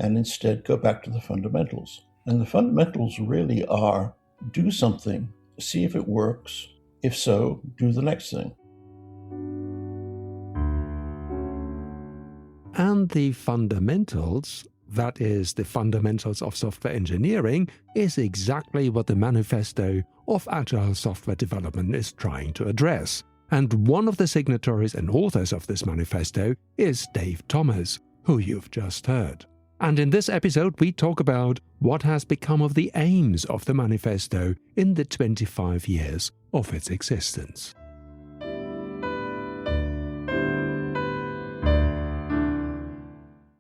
and instead go back to the fundamentals. And the fundamentals really are do something, see if it works. If so, do the next thing. And the fundamentals, that is, the fundamentals of software engineering, is exactly what the manifesto of agile software development is trying to address. And one of the signatories and authors of this manifesto is Dave Thomas, who you've just heard. And in this episode, we talk about what has become of the aims of the manifesto in the 25 years of its existence.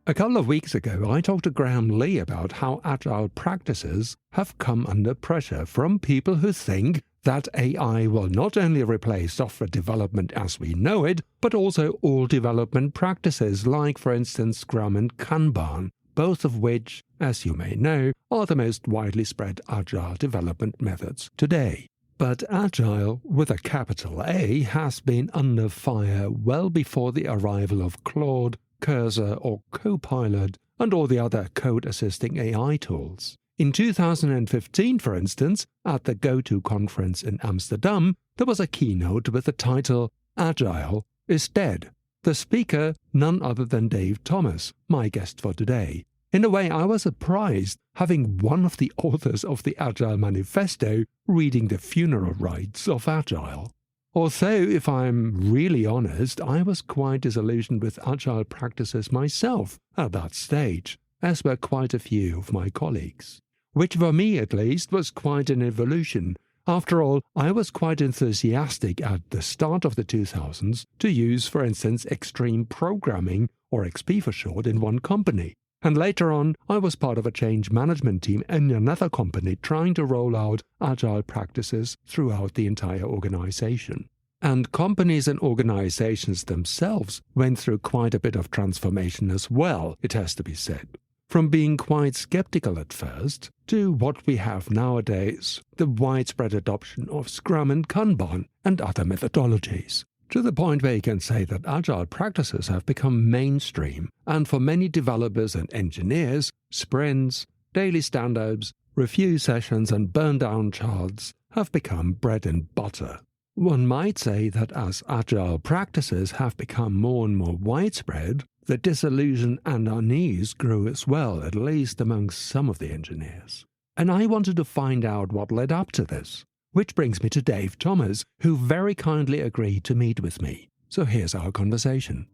A couple of weeks ago, I talked to Graham Lee about how agile practices have come under pressure from people who think that AI will not only replace software development as we know it, but also all development practices like, for instance, Scrum and Kanban, both of which, as you may know, are the most widely spread agile development methods today. But agile, with a capital A, has been under fire well before the arrival of Claude, Cursor or Copilot, and all the other code-assisting AI tools. In 2015, for instance, at the GoTo conference in Amsterdam, there was a keynote with the title Agile is Dead. The speaker, none other than Dave Thomas, my guest for today. In a way, I was surprised having one of the authors of the Agile Manifesto reading the funeral rites of Agile. Although, if I'm really honest, I was quite disillusioned with agile practices myself at that stage, as were quite a few of my colleagues. Which for me at least was quite an evolution. After all, I was quite enthusiastic at the start of the 2000s to use, for instance, extreme programming, or XP for short, in one company. And later on, I was part of a change management team in another company trying to roll out agile practices throughout the entire organization. And companies and organizations themselves went through quite a bit of transformation as well, it has to be said. From being quite skeptical at first to what we have nowadays, the widespread adoption of Scrum and Kanban and other methodologies. To the point where you can say that agile practices have become mainstream, and for many developers and engineers, sprints, daily stand-ups, review sessions and burn-down charts have become bread and butter. One might say that as agile practices have become more and more widespread, the disillusion and unease grew as well, at least among some of the engineers. And I wanted to find out what led up to this. Which brings me to Dave Thomas, who very kindly agreed to meet with me. So here's our conversation.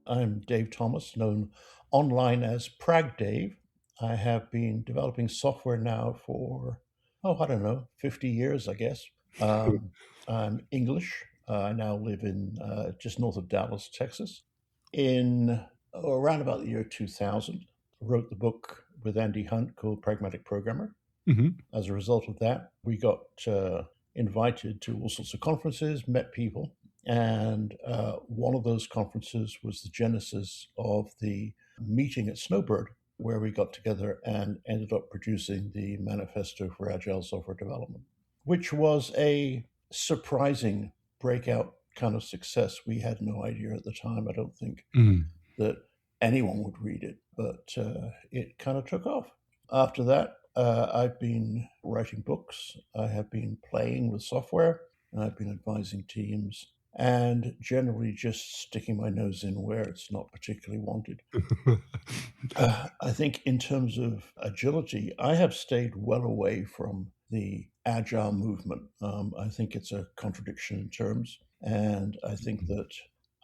I'm Dave Thomas, known online as Prag Dave. I have been developing software now for, 50 years, I guess. I'm English. I now live in just north of Dallas, Texas. Around about the year 2000, wrote the book with Andy Hunt called Pragmatic Programmer. Mm-hmm. As a result of that, we got invited to all sorts of conferences, met people, and one of those conferences was the genesis of the meeting at Snowbird, where we got together and ended up producing the Manifesto for Agile Software Development, which was a surprising breakout kind of success. We had no idea at the time, I don't think, that anyone would read it, but it kind of took off. After that, I've been writing books, I have been playing with software, and I've been advising teams, and generally just sticking my nose in where it's not particularly wanted. I think in terms of agility, I have stayed well away from the agile movement. I think it's a contradiction in terms, and I think that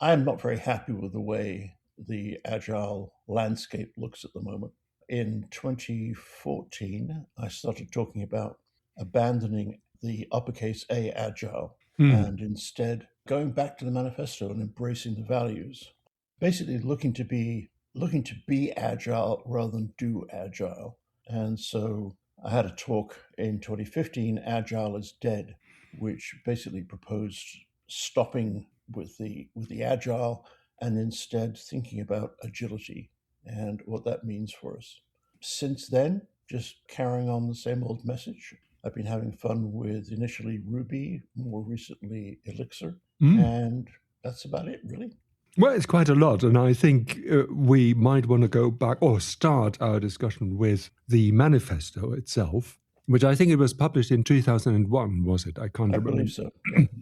I'm not very happy with the way the agile landscape looks at the moment. In 2014, I started talking about abandoning the uppercase A agile and instead going back to the manifesto and embracing the values. Basically looking to be agile rather than do agile. And so I had a talk in 2015, Agile is Dead, which basically proposed stopping with the agile and instead thinking about agility and what that means for us. Since then, just carrying on the same old message. I've been having fun with initially Ruby, more recently Elixir, And that's about it, really. Well, it's quite a lot. And I think we might want to go back or start our discussion with the manifesto itself, which I think it was published in 2001, was it? I can't remember. I believe so.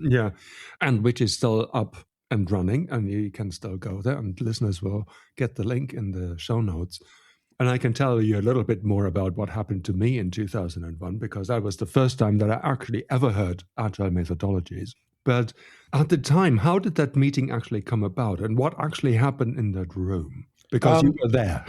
Yeah. And which is still up and running, and you can still go there, and listeners will get the link in the show notes. And I can tell you a little bit more about what happened to me in 2001, because that was the first time that I actually ever heard agile methodologies. But at the time, how did that meeting actually come about, and what actually happened in that room? Because you were there.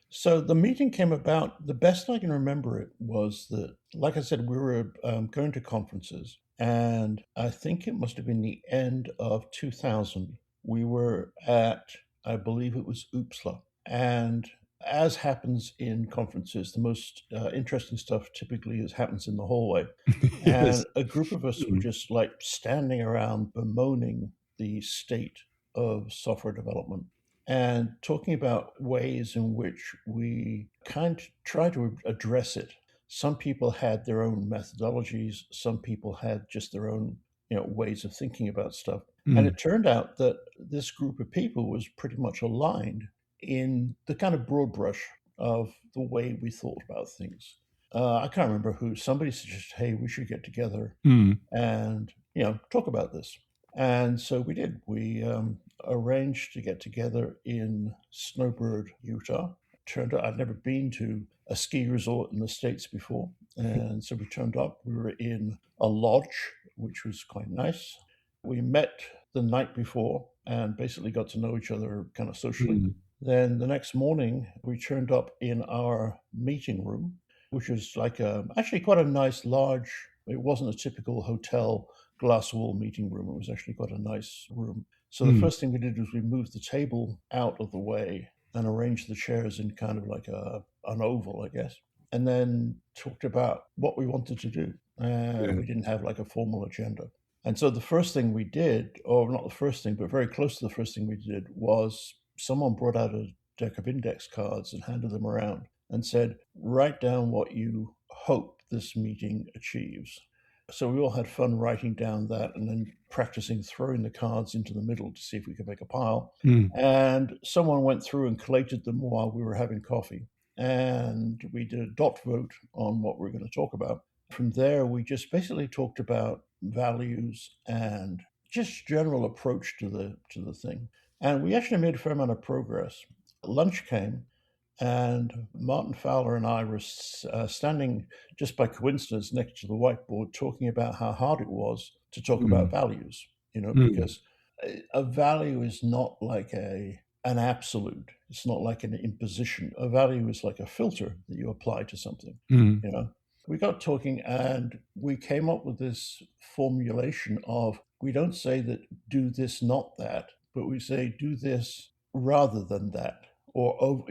So the meeting came about, the best I can remember it was that, like I said, we were going to conferences, and I think it must have been the end of 2000. We were at, I believe it was Uppsala. And as happens in conferences, the most interesting stuff typically happens in the hallway. Yes. And a group of us were just like standing around bemoaning the state of software development and talking about ways in which we kind of try to address it. Some people had their own methodologies. Some people had just their own, ways of thinking about stuff. And it turned out that this group of people was pretty much aligned in the kind of broad brush of the way we thought about things. I can't remember who. Somebody suggested, "Hey, we should get together and talk about this." And so we did. We arranged to get together in Snowbird, Utah. Turned out I'd never been to a ski resort in the States before, and so we turned up. We were in a lodge, which was quite nice. We met the night before and basically got to know each other kind of socially. Then the next morning, we turned up in our meeting room, which was like actually quite a nice, large, it wasn't a typical hotel glass wall meeting room. It was actually quite a nice room. So the first thing we did was we moved the table out of the way and arranged the chairs in kind of like an oval, I guess, and then talked about what we wanted to do. We didn't have like a formal agenda. And so the first thing we did, or not the first thing, but very close to the first thing we did, was someone brought out a deck of index cards and handed them around and said, "Write down what you hope this meeting achieves." So we all had fun writing down that and then practicing throwing the cards into the middle to see if we could make a pile. And someone went through and collated them while we were having coffee. And we did a dot vote on what we were going to talk about. From there, we just basically talked about values and just general approach to the thing. And we actually made a fair amount of progress. Lunch came, and Martin Fowler and I were standing just by coincidence next to the whiteboard talking about how hard it was to talk about values, because a value is not like an absolute. It's not like an imposition. A value is like a filter that you apply to something, We got talking and we came up with this formulation of, we don't say that do this, not that, but we say do this rather than that, or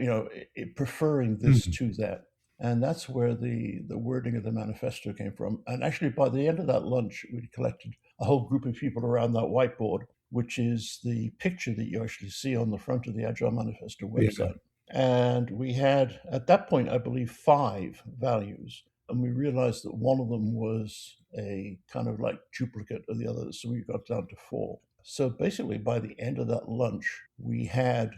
preferring this to that. And that's where the wording of the manifesto came from. And actually, by the end of that lunch, we'd collected a whole group of people around that whiteboard, which is the picture that you actually see on the front of the Agile Manifesto website. And we had, at that point, I believe, 5 values. And we realized that one of them was a kind of like duplicate of the others. So we got down to 4. So basically, by the end of that lunch, we had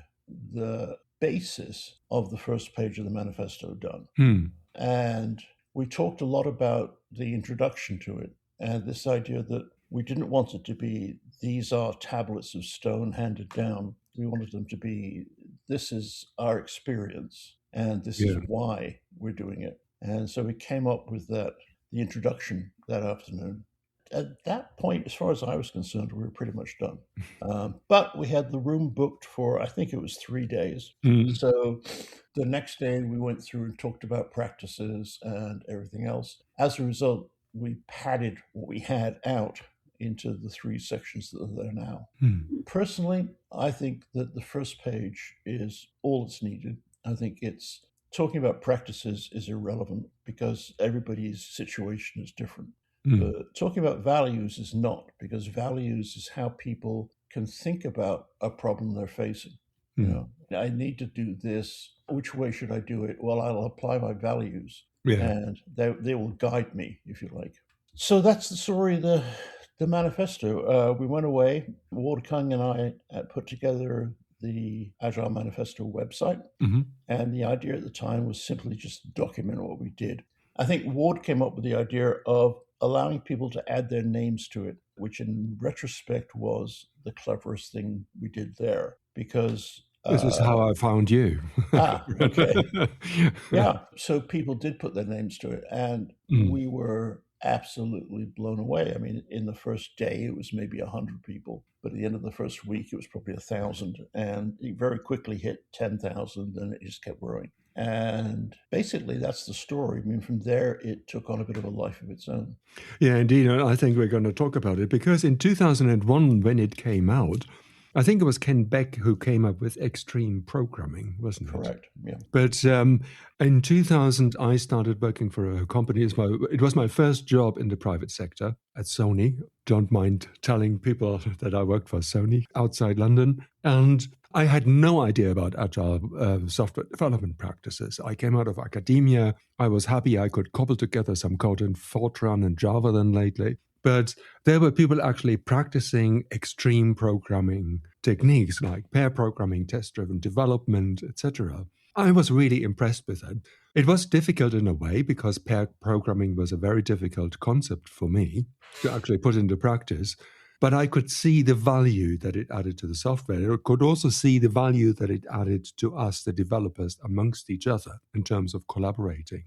the basis of the first page of the manifesto done. And we talked a lot about the introduction to it and this idea that we didn't want it to be, these are tablets of stone handed down. We wanted them to be, this is our experience and this is why we're doing it. And so we came up with the introduction that afternoon. At that point, as far as I was concerned, we were pretty much done. But we had the room booked for, I think it was 3 days. So the next day we went through and talked about practices and everything else. As a result, we padded what we had out into the 3 sections that are there now. Personally, I think that the first page is all that's needed. I think it's talking about practices is irrelevant because everybody's situation is different. Talking about values is not, because values is how people can think about a problem they're facing. I need to do this. Which way should I do it? Well, I'll apply my values and they will guide me, if you like. So that's the story of the The manifesto, we went away. Ward Kung and I put together the Agile Manifesto website. Mm-hmm. And the idea at the time was simply just document what we did. I think Ward came up with the idea of allowing people to add their names to it, which in retrospect was the cleverest thing we did there, because This is how I found you. Okay. Yeah. So people did put their names to it, and we were absolutely blown away. I mean, in the first day, it was maybe 100 people, but at the end of the first week, it was probably 1,000, and it very quickly hit 10,000, and it just kept growing. And basically, that's the story. I mean, from there, it took on a bit of a life of its own. Yeah, indeed. I think we're going to talk about it because in 2001, when it came out, I think it was Ken Beck who came up with extreme programming, wasn't it? Correct, yeah. But in 2000, I started working for a company. It was my first job in the private sector at Sony. Don't mind telling people that I worked for Sony outside London. And I had no idea about agile software development practices. I came out of academia. I was happy I could cobble together some code in Fortran and Java then lately. But there were people actually practicing extreme programming techniques like pair programming, test-driven development, etc. I was really impressed with it. It was difficult in a way because pair programming was a very difficult concept for me to actually put into practice. But I could see the value that it added to the software. I could also see the value that it added to us, the developers, amongst each other in terms of collaborating.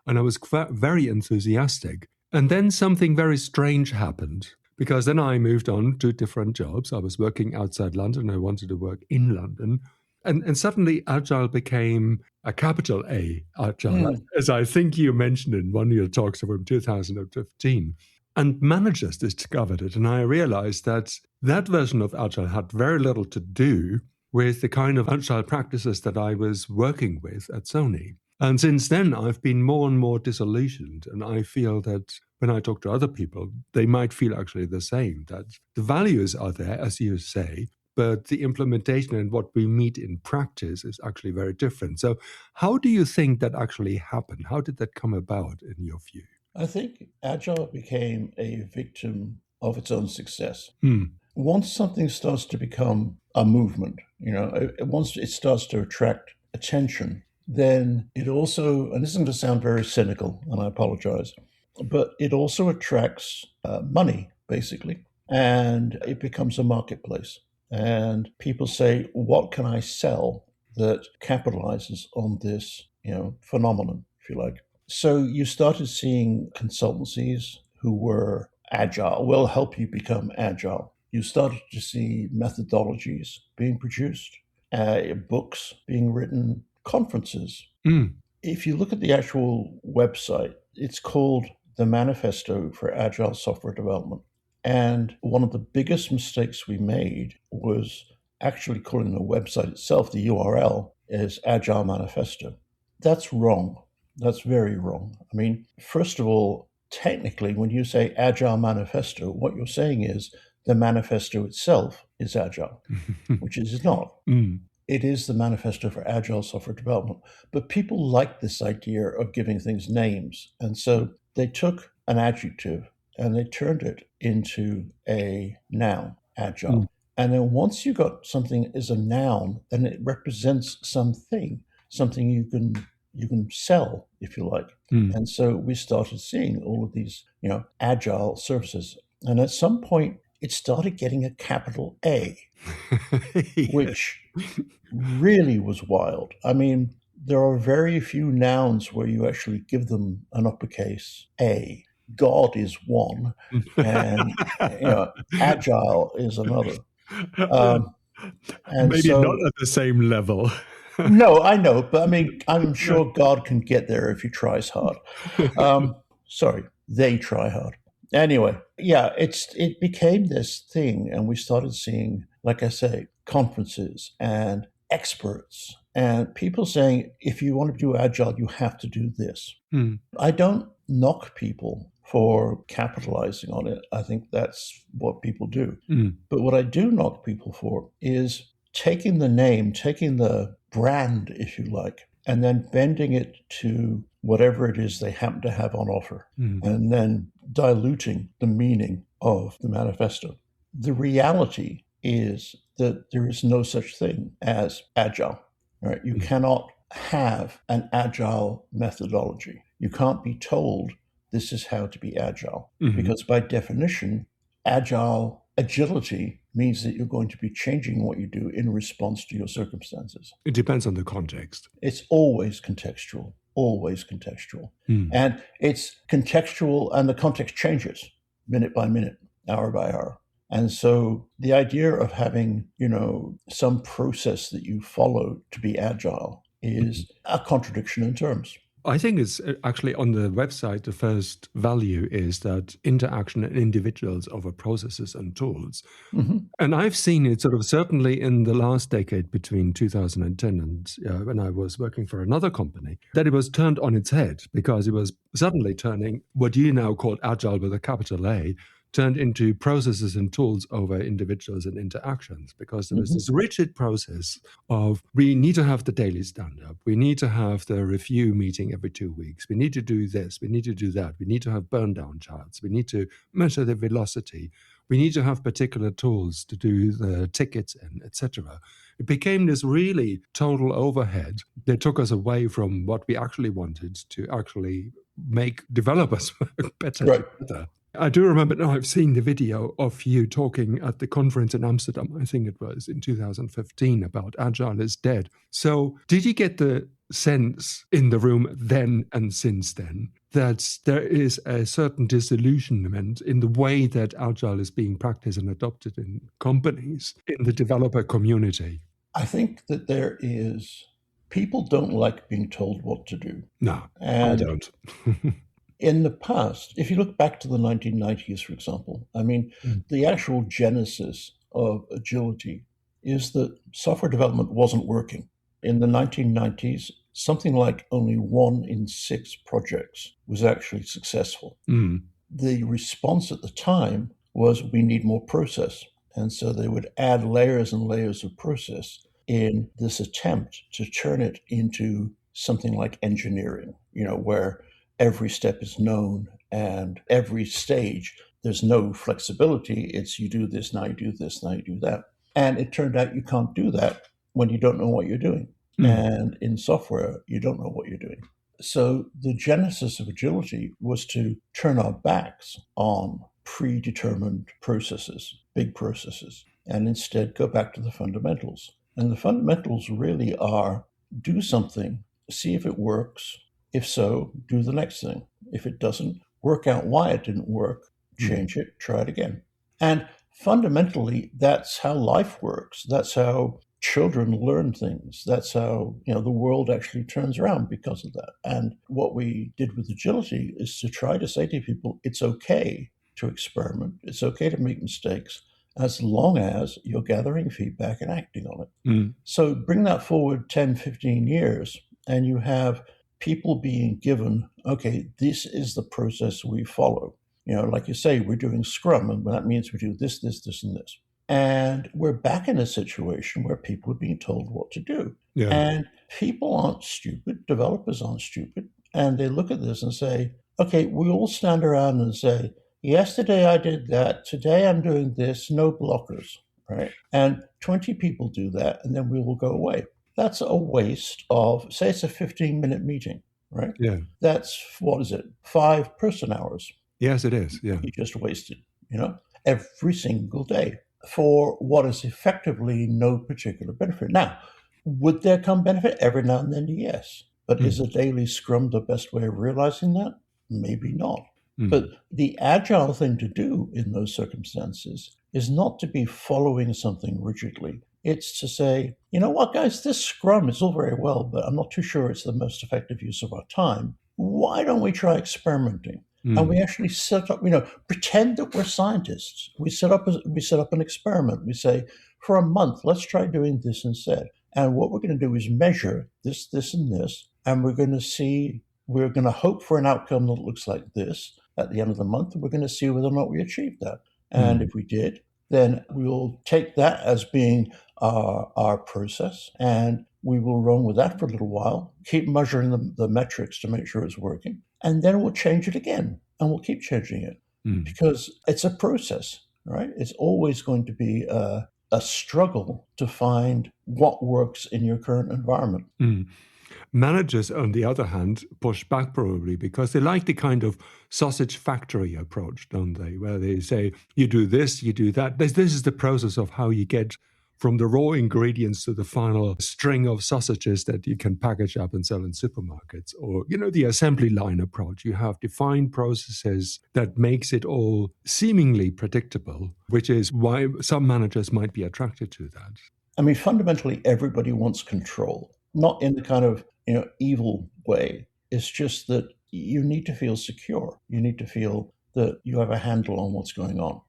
And I was very enthusiastic. And then something very strange happened, because then I moved on to different jobs. I was working outside London. I wanted to work in London. And suddenly Agile became a capital A Agile, as I think you mentioned in one of your talks from 2015. And managers discovered it. And I realized that that version of Agile had very little to do with the kind of Agile practices that I was working with at Sony. And since then, I've been more and more disillusioned. And I feel that when I talk to other people, they might feel actually the same, that the values are there, as you say, but the implementation and what we meet in practice is actually very different. So how do you think that actually happened? How did that come about in your view? I think Agile became a victim of its own success. Once something starts to become a movement, once it starts to attract attention, then it also, and this is going to sound very cynical, and I apologize, but it also attracts money, basically, and it becomes a marketplace. And people say, what can I sell that capitalizes on this, phenomenon, if you like? So you started seeing consultancies who were agile, will help you become agile. You started to see methodologies being produced, books being written, conferences. If you look at the actual website, it's called the Manifesto for Agile Software Development. And one of the biggest mistakes we made was actually calling the website itself, the URL, is Agile Manifesto. That's wrong. That's very wrong. I mean, first of all, technically, when you say Agile Manifesto, what you're saying is the manifesto itself is agile, which it is not. It is the Manifesto for Agile Software Development. But people like this idea of giving things names. And so they took an adjective and they turned it into a noun, agile. And then once you got something as a noun, then it represents something you can sell, if you like. And so we started seeing all of these, agile services. And at some point, it started getting a capital A, which really was wild. I mean, there are very few nouns where you actually give them an uppercase A. God is one, and agile is another. And maybe so, not at the same level. No, I know, but I mean, I'm sure God can get there if he tries hard. Sorry, they try hard. Anyway, yeah, it became this thing, and we started seeing, like I say, conferences and experts and people saying, if you want to do agile, you have to do this. I don't knock people for capitalizing on it. I think that's what people do. But what I do knock people for is taking the name, taking the brand, if you like, and then bending it to whatever it is they happen to have on offer, and then diluting the meaning of the manifesto. The reality is that there is no such thing as agile, right? You cannot have an agile methodology. You can't be told this is how to be agile, because by definition, agility means that you're going to be changing what you do in response to your circumstances. It depends on the context. It's always contextual, And it's contextual, and the context changes minute by minute, hour by hour. And so the idea of having, some process that you follow to be agile is a contradiction in terms. I think it's actually on the website, the first value is that interaction and individuals over processes and tools. And I've seen it sort of certainly in the last decade between 2010 and when I was working for another company, that it was turned on its head, because it was suddenly turning what you now call agile with a capital A, turned into processes and tools over individuals and interactions, because there was this rigid process of we need to have the daily stand-up, we need to have the review meeting every 2 weeks, we need to do this, we need to do that, we need to have burn-down charts, we need to measure the velocity, we need to have particular tools to do the tickets and etc. It became this really total overhead that took us away from what we actually wanted to actually make developers work better together. I do remember now, I've seen the video of you talking at the conference in Amsterdam, I think it was in 2015, about Agile is dead. So did you get the sense in the room then and since then that there is a certain disillusionment in the way that Agile is being practiced and adopted in companies, in the developer community? I think that there is, people don't like being told what to do. No, I don't. In the past, if you look back to the 1990s, for example, the actual genesis of agility is that software development wasn't working. In the 1990s, something like only 1 in 6 projects was actually successful. The response at the time was, we need more process. And so they would add layers and layers of process in this attempt to turn it into something like engineering, where every step is known and every stage, there's no flexibility. It's you do this, now you do this, now you do that. And it turned out you can't do that when you don't know what you're doing. And in software, you don't know what you're doing. So the genesis of agility was to turn our backs on predetermined processes, big processes, and instead go back to the fundamentals. And the fundamentals really are, do something, see if it works. If so, do the next thing. If it doesn't, work out why it didn't work, change it, try it again. And fundamentally, that's how life works. That's how children learn things. That's how, the world actually turns around because of that. And what we did with agility is to try to say to people, it's okay to experiment. It's okay to make mistakes, as long as you're gathering feedback and acting on it. So bring that forward 10, 15 years, and you have people being given, okay, this is the process we follow. Like you say, we're doing Scrum, and that means we do this, this, this, and this. And we're back in a situation where people are being told what to do. Yeah. And people aren't stupid, developers aren't stupid, and they look at this and say, okay, we all stand around and say, yesterday I did that, today I'm doing this, no blockers, right? And 20 people do that, and then we will go away. That's a waste of, say it's a 15-minute meeting, right? Yeah. That's, 5 person hours. Yes, it is. Yeah. You just wasted, every single day for what is effectively no particular benefit. Now, would there come benefit? Every now and then, yes. But is a daily Scrum the best way of realizing that? Maybe not. But the agile thing to do in those circumstances is not to be following something rigidly. It's to say, you know what, guys, this Scrum is all very well, but I'm not too sure it's the most effective use of our time. Why don't we try experimenting? And we actually set up, pretend that we're scientists. We set up an experiment. We say, for a month, let's try doing this instead. And what we're going to do is measure this, this, and this. And we're going to hope for an outcome that looks like this at the end of the month. And we're going to see whether or not we achieved that. And if we did, then we'll take that as being our process. And we will run with that for a little while, keep measuring the metrics to make sure it's working, and then we'll change it again, and we'll keep changing it because it's a process, right? It's always going to be a struggle to find what works in your current environment. Managers, on the other hand, push back probably because they like the kind of sausage factory approach, don't they? Where they say, you do this, you do that. This is the process of how you get from the raw ingredients to the final string of sausages that you can package up and sell in supermarkets. Or, the assembly line approach. You have defined processes that makes it all seemingly predictable, which is why some managers might be attracted to that. I mean, fundamentally, everybody wants control, not in the kind of, evil way. It's just that you need to feel secure. You need to feel that you have a handle on what's going on.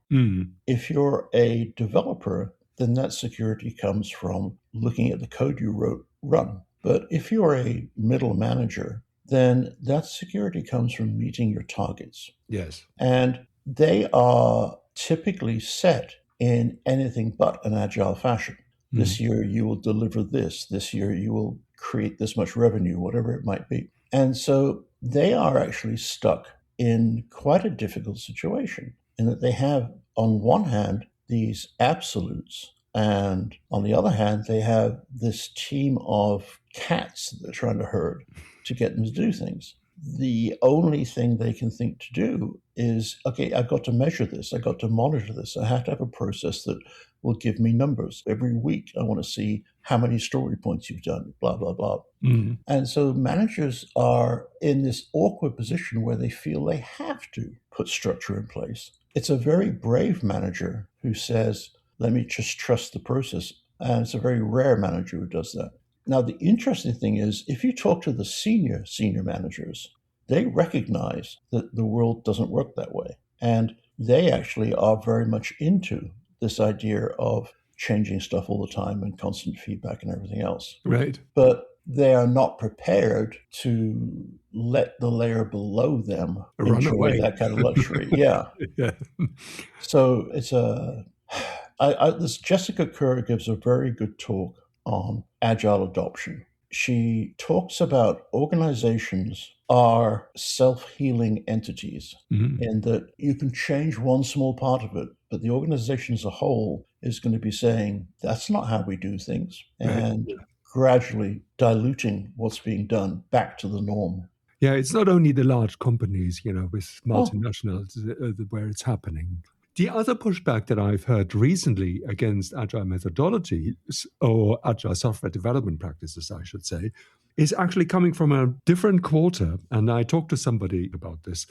If you're a developer, then that security comes from looking at the code you wrote run. But if you're a middle manager, then that security comes from meeting your targets. Yes. And they are typically set in anything but an agile fashion. This year you will deliver this. This year you will create this much revenue, whatever it might be. And so they are actually stuck in quite a difficult situation in that they have, on one hand, these absolutes, and on the other hand, they have this team of cats that they're trying to herd to get them to do things. The only thing they can think to do is, okay, I've got to measure this. I've got to monitor this. I have to have a process that will give me numbers. Every week, I want to see how many story points you've done, blah, blah, blah. And so managers are in this awkward position where they feel they have to put structure in place. It's a very brave manager who says, let me just trust the process. And it's a very rare manager who does that. Now, the interesting thing is, if you talk to the senior managers, they recognize that the world doesn't work that way. And they actually are very much into this idea of changing stuff all the time and constant feedback and everything else. Right. But they are not prepared to let the layer below them enjoy that kind of luxury. Yeah. So it's this Jessica Kerr gives a very good talk on agile adoption. She talks about organizations are self-healing entities in that you can change one small part of it, but the organization as a whole is going to be saying, that's not how we do things, and gradually diluting what's being done back to the norm. Yeah, it's not only the large companies, with multinationals where it's happening. The other pushback that I've heard recently against agile methodologies, or agile software development practices, I should say, is actually coming from a different quarter. And I talked to somebody about this.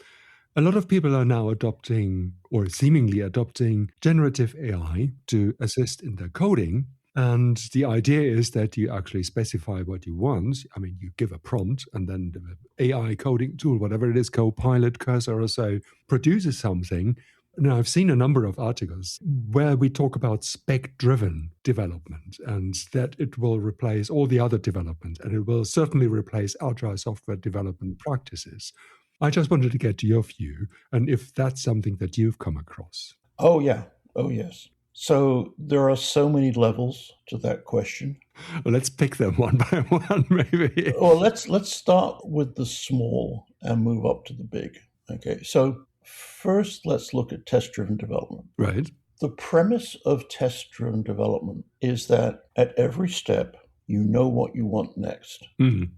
A lot of people are now adopting, or seemingly adopting, generative AI to assist in their coding. And the idea is that you actually specify what you want. I mean, you give a prompt, and then the AI coding tool, whatever it is, Copilot, Cursor or so, produces something. Now, I've seen a number of articles where we talk about spec-driven development and that it will replace all the other development, and it will certainly replace agile software development practices. I just wanted to get your view and if that's something that you've come across. Oh, yeah. Oh, yes. So there are so many levels to that question. Well, let's pick them one by one, maybe. Well, let's start with the small and move up to the big. Okay, so first, let's look at test-driven development. Right. The premise of test-driven development is that at every step, you know what you want next.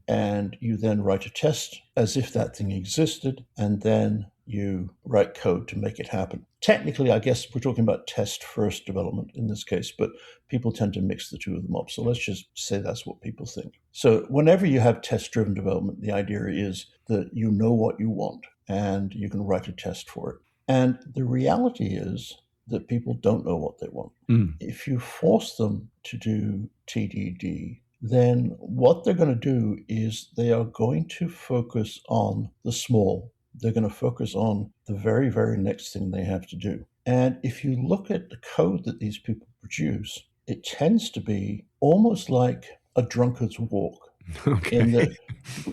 And you then write a test as if that thing existed, and then you write code to make it happen. Technically, I guess we're talking about test-first development in this case, but people tend to mix the two of them up. So let's just say that's what people think. So whenever you have test-driven development, the idea is that you know what you want, and you can write a test for it. And the reality is that people don't know what they want. If you force them to do TDD, then what they're going to do is they are going to focus on the small. They're going to focus on the very, very next thing they have to do. And if you look at the code that these people produce, it tends to be almost like a drunkard's walk. Okay. In that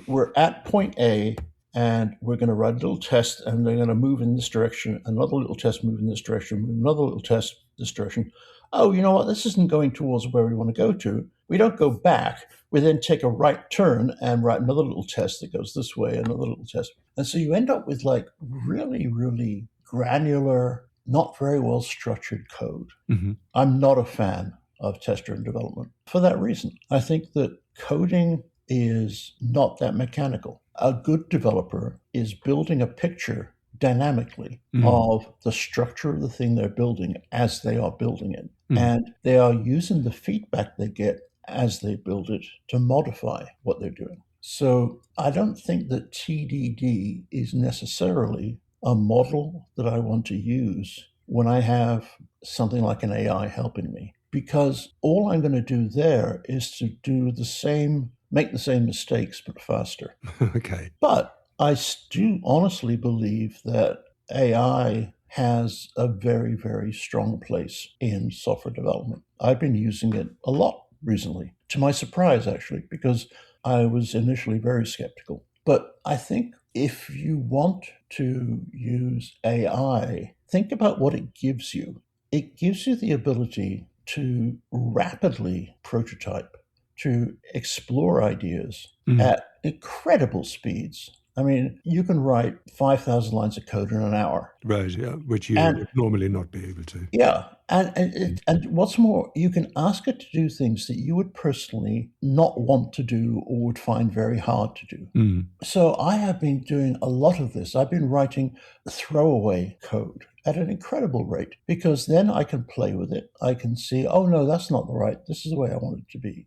we're at point A, and we're going to write a little test, and they're going to move in this direction, another little test move in this direction, another little test this direction. Oh, you know what? This isn't going towards where we want to go to. We don't go back. We then take a right turn and write another little test that goes this way, another little test. And so you end up with like really, really granular, not very well structured code. Mm-hmm. I'm not a fan of test-driven development for that reason. I think that coding is not that mechanical. A good developer is building a picture dynamically of the structure of the thing they're building as they are building it. And they are using the feedback they get as they build it to modify what they're doing. So I don't think that TDD is necessarily a model that I want to use when I have something like an AI helping me, because all I'm going to do there is to do the same, make the same mistakes, but faster. Okay. But I do honestly believe that AI has a very, very strong place in software development. I've been using it a lot recently, to my surprise, actually, because I was initially very skeptical. But I think if you want to use AI, think about what it gives you. It gives you the ability to rapidly prototype, to explore ideas at incredible speeds. I mean, you can write 5,000 lines of code in an hour. Right, yeah, which you would normally not be able to. Yeah. And what's more, you can ask it to do things that you would personally not want to do or would find very hard to do. So I have been doing a lot of this. I've been writing throwaway code at an incredible rate, because then I can play with it. I can see, oh, no, that's not the right. This is the way I want it to be,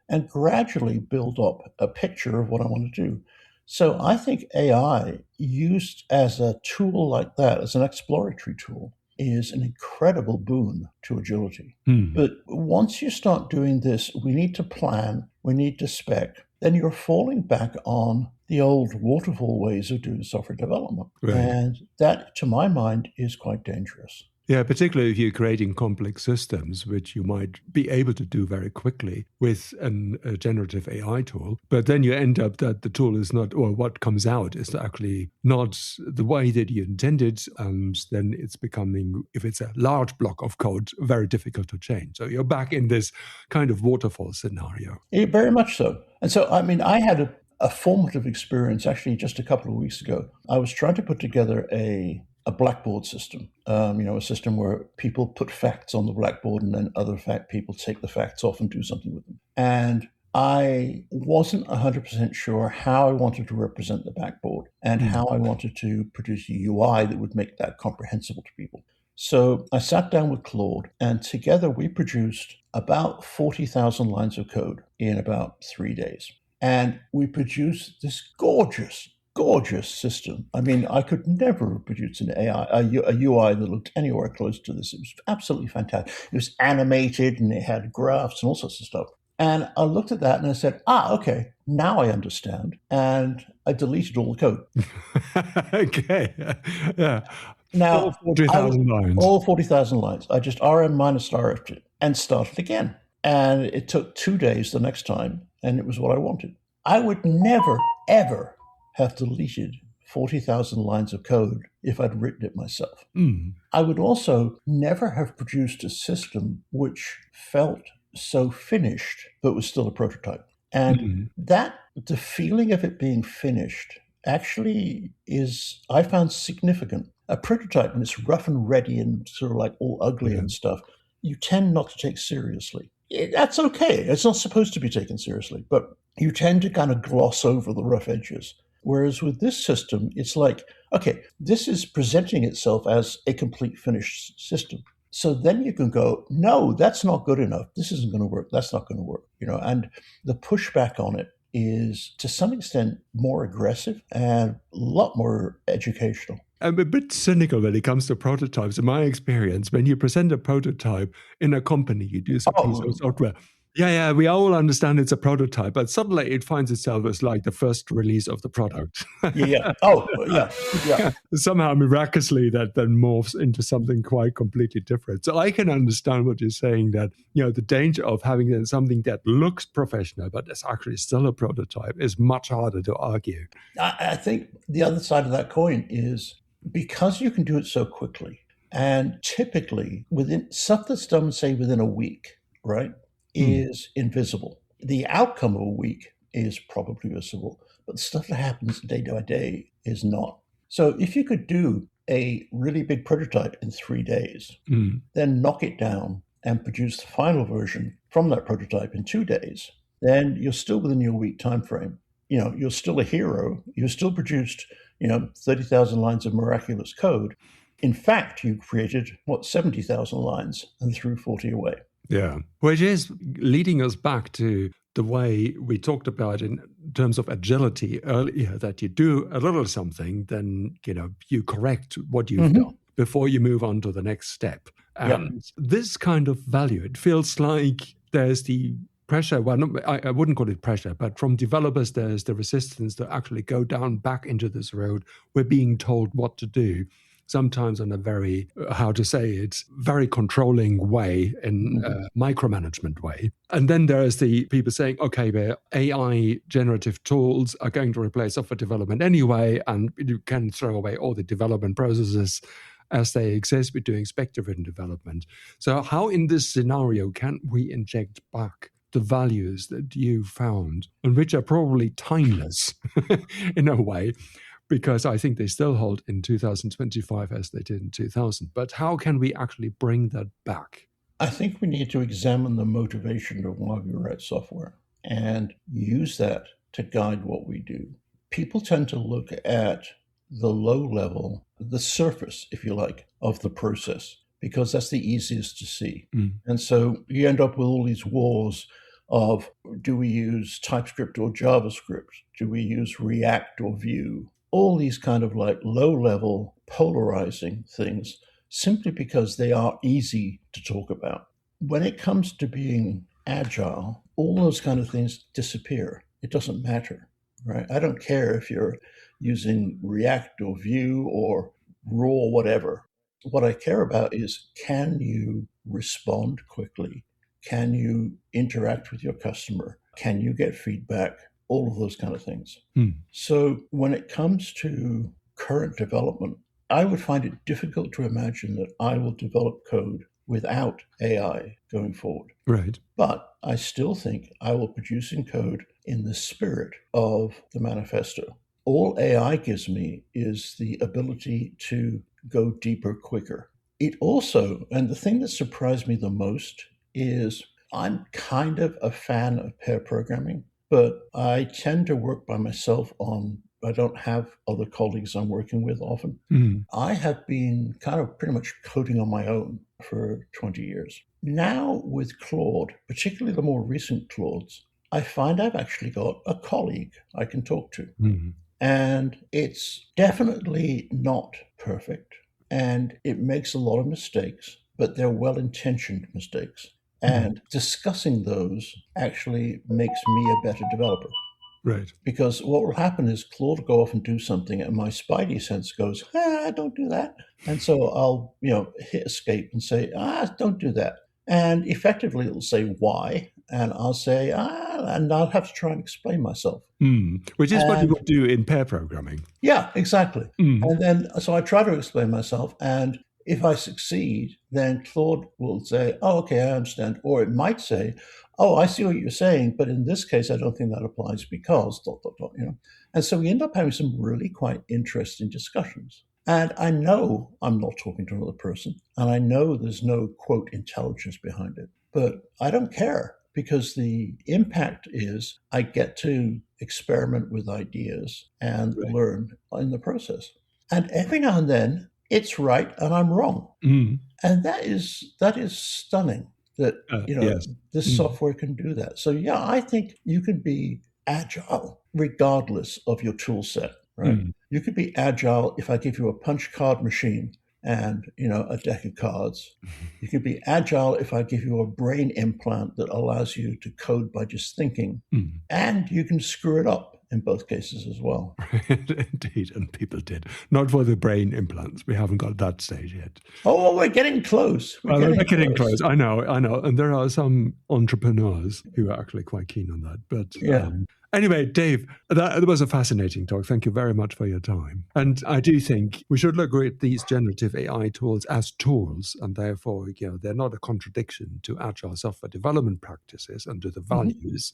and gradually build up a picture of what I want to do. So I think AI used as a tool like that, as an exploratory tool, is an incredible boon to agility. But once you start doing this, we need to plan, we need to spec, then you're falling back on the old waterfall ways of doing software development. Right. And that, to my mind, is quite dangerous. Yeah, particularly if you're creating complex systems, which you might be able to do very quickly with a generative AI tool. But then you end up that the tool is not, or what comes out is actually not the way that you intended. And then it's becoming, if it's a large block of code, very difficult to change. So you're back in this kind of waterfall scenario. Yeah, very much so. And so, I mean, I had a formative experience actually just a couple of weeks ago. I was trying to put together a blackboard system, a system where people put facts on the blackboard and then other people take the facts off and do something with them. And I wasn't 100% sure how I wanted to represent the blackboard and how I wanted to produce a UI that would make that comprehensible to people. So I sat down with Claude, and together we produced about 40,000 lines of code in about 3 days. And we produced this gorgeous system. I mean, I could never produce an a UI that looked anywhere close to this. It was absolutely fantastic. It was animated and it had graphs and all sorts of stuff. And I looked at that and I said, okay, now I understand. And I deleted all the code. Okay. Yeah. Now, all 40,000 lines. All 40,000 lines. I just RM minus RF'd it and started again. And it took 2 days the next time, and it was what I wanted. I would never, ever have deleted 40,000 lines of code if I'd written it myself. I would also never have produced a system which felt so finished, but was still a prototype. And the feeling of it being finished actually is, I found, significant. A prototype, when it's rough and ready and sort of like all ugly and stuff, you tend not to take seriously. That's okay. It's not supposed to be taken seriously, but you tend to kind of gloss over the rough edges. Whereas with this system, it's like, okay, this is presenting itself as a complete finished system. So then you can go, no, that's not good enough. This isn't going to work. That's not going to work. And the pushback on it is to some extent more aggressive and a lot more educational. I'm a bit cynical when it comes to prototypes. In my experience, when you present a prototype in a company, you do some piece of software. Yeah, we all understand it's a prototype, but suddenly it finds itself as like the first release of the product. Yeah. Somehow miraculously that then morphs into something quite completely different. So I can understand what you're saying, that the danger of having something that looks professional but is actually still a prototype is much harder to argue. I think the other side of that coin is because you can do it so quickly, and typically within stuff that's done, say, within a week, right? is invisible. The outcome of a week is probably visible, but the stuff that happens day by day is not. So if you could do a really big prototype in 3 days, then knock it down and produce the final version from that prototype in 2 days, then you're still within your week time frame. You're still a hero. You still produced, 30,000 lines of miraculous code. In fact, you created, 70,000 lines and threw 40 away. Yeah, which is leading us back to the way we talked about in terms of agility earlier, that you do a little something, then, you correct what you've done before you move on to the next step. And this kind of value, it feels like there's the pressure, I wouldn't call it pressure, but from developers, there's the resistance to actually go down back into this road. We're being told what to do, sometimes in a very, very controlling way, in a micromanagement way. And then there's the people saying, okay, the AI generative tools are going to replace software development anyway, and you can throw away all the development processes as they exist. We're doing spectre-driven development. So how in this scenario can we inject back the values that you found, and which are probably timeless in a way, because I think they still hold in 2025 as they did in 2000. But how can we actually bring that back? I think we need to examine the motivation of why we write software and use that to guide what we do. People tend to look at the low level, the surface, if you like, of the process, because that's the easiest to see. And so you end up with all these wars of, do we use TypeScript or JavaScript? Do we use React or Vue? All these kind of like low-level polarizing things, simply because they are easy to talk about. When it comes to being agile, all those kind of things disappear. It doesn't matter, right? I don't care if you're using React or Vue or Raw or whatever. What I care about is, can you respond quickly? Can you interact with your customer? Can you get feedback? All of those kind of things. So when it comes to current development, I would find it difficult to imagine that I will develop code without AI going forward. Right. But I still think I will produce in code in the spirit of the manifesto. All AI gives me is the ability to go deeper quicker. It also, and the thing that surprised me the most is, I'm kind of a fan of pair programming, but I tend to work by myself I don't have other colleagues I'm working with often. I have been kind of pretty much coding on my own for 20 years. Now with Claude, particularly the more recent Claudes, I find I've actually got a colleague I can talk to. And it's definitely not perfect, and it makes a lot of mistakes, but they're well-intentioned mistakes. And discussing those actually makes me a better developer. Right. Because what will happen is Claude will go off and do something, and my spidey sense goes, don't do that. And so I'll, hit escape and say, don't do that. And effectively it'll say why, and I'll say, and I'll have to try and explain myself. Which is what you would do in pair programming. Yeah, exactly. And then, so I try to explain myself, and if I succeed, then Claude will say, okay, I understand. Or it might say, I see what you're saying, but in this case, I don't think that applies because, ... And so we end up having some really quite interesting discussions. And I know I'm not talking to another person, and I know there's no, quote, intelligence behind it, but I don't care, because the impact is I get to experiment with ideas and learn in the process. And every now and then, it's right and I'm wrong. And that is stunning that, this software can do that. So, I think you can be agile regardless of your tool set, right? You could be agile if I give you a punch card machine and, a deck of cards. You could be agile if I give you a brain implant that allows you to code by just thinking. And you can screw it up in both cases as well. Indeed, and people did. Not for the brain implants. We haven't got that stage yet. Oh, we're getting close. We're getting close. I know. And there are some entrepreneurs who are actually quite keen on that. But Anyway, Dave, that was a fascinating talk. Thank you very much for your time. And I do think we should look at these generative AI tools as tools, and therefore, they're not a contradiction to agile software development practices and to the values.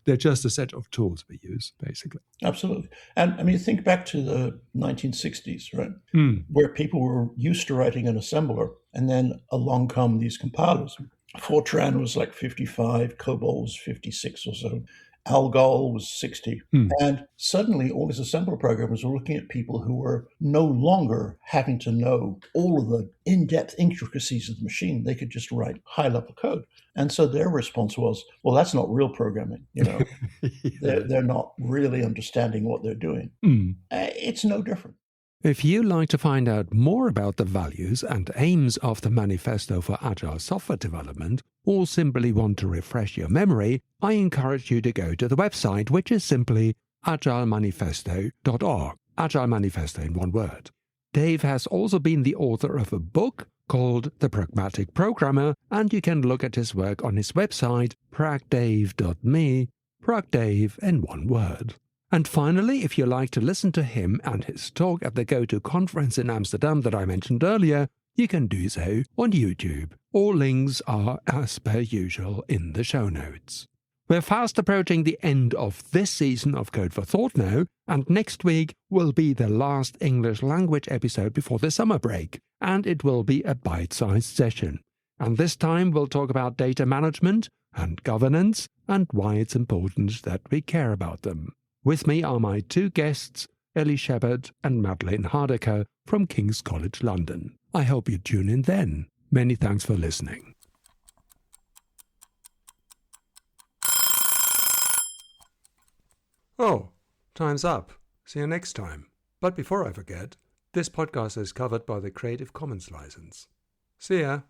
They're just a set of tools we use, basically. Absolutely. And I mean, think back to the 1960s, right? Where people were used to writing an assembler, and then along come these compilers. Fortran was like 55, COBOL was 56 or so. Algol was 60. And suddenly all these assembler programmers were looking at people who were no longer having to know all of the in-depth intricacies of the machine. They could just write high-level code. And so their response was, well, that's not real programming. They're not really understanding what they're doing. It's no different. If you'd like to find out more about the values and aims of the Manifesto for Agile Software Development, or simply want to refresh your memory, I encourage you to go to the website, which is simply agilemanifesto.org. Agile Manifesto in one word. Dave has also been the author of a book called The Pragmatic Programmer, and you can look at his work on his website, pragdave.me, pragdave in one word. And finally, if you like to listen to him and his talk at the GoTo conference in Amsterdam that I mentioned earlier, you can do so on YouTube. All links are, as per usual, in the show notes. We're fast approaching the end of this season of Code for Thought now, and next week will be the last English language episode before the summer break, and it will be a bite-sized session. And this time we'll talk about data management and governance and why it's important that we care about them. With me are my two guests, Ellie Shepard and Madeleine Hardaker from King's College London. I hope you tune in then. Many thanks for listening. Oh, time's up. See you next time. But before I forget, this podcast is covered by the Creative Commons license. See ya.